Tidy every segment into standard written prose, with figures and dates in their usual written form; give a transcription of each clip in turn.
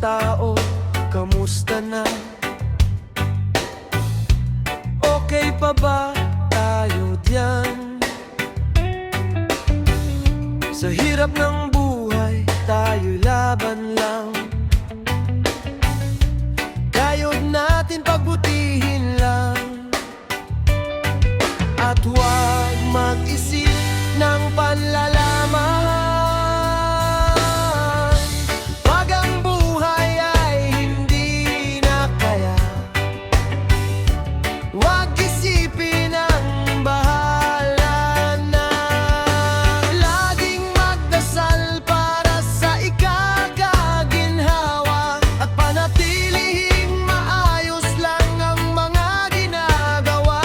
tao, kamusta na? Okay pa ba tayo diyan? Sa hirap ng buhay, tayo laban lang. Kayod natin pagbutihin lang. At huwag mag-isip ng panlalaman. Pag ang buhay ay hindi na kaya, huwag isipin ang bahala na. Laging magdasal para sa ikakaginhawa at panatilihing maayos lang ang mga ginagawa.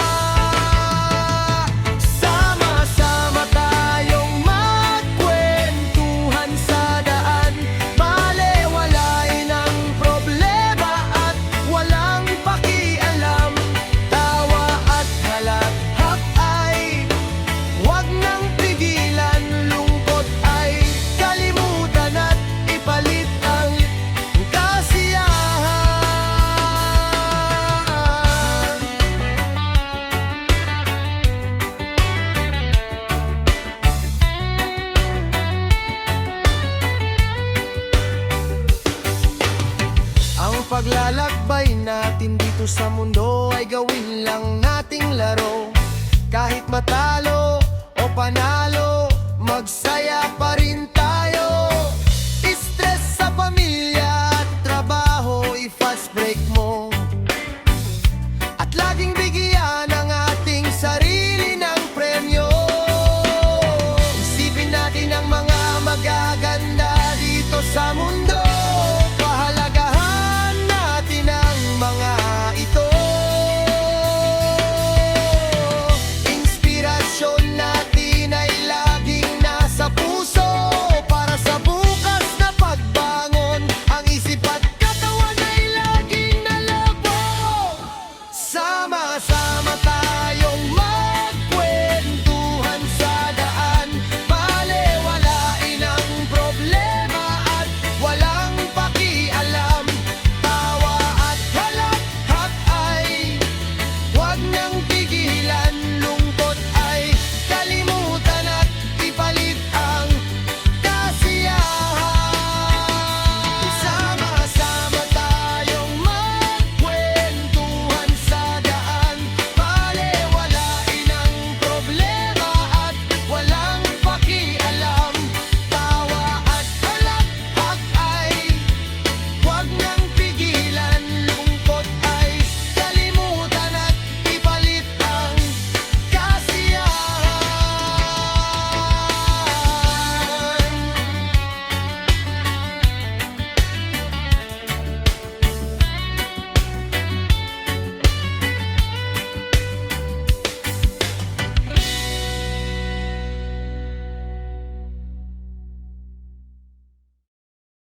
Sama-sama tayong magkwentuhan sa daan, balewalain ang problema at walang pakialam. Tawa at halakhak ay huwag nang pigilan, lungkot ay kalimutan at ipalit ang kasiyahan. Ang paglalakbay natin dito sa mundo ay gawin lang nating laro. Kahit matalo o panalo, magsaya pa rin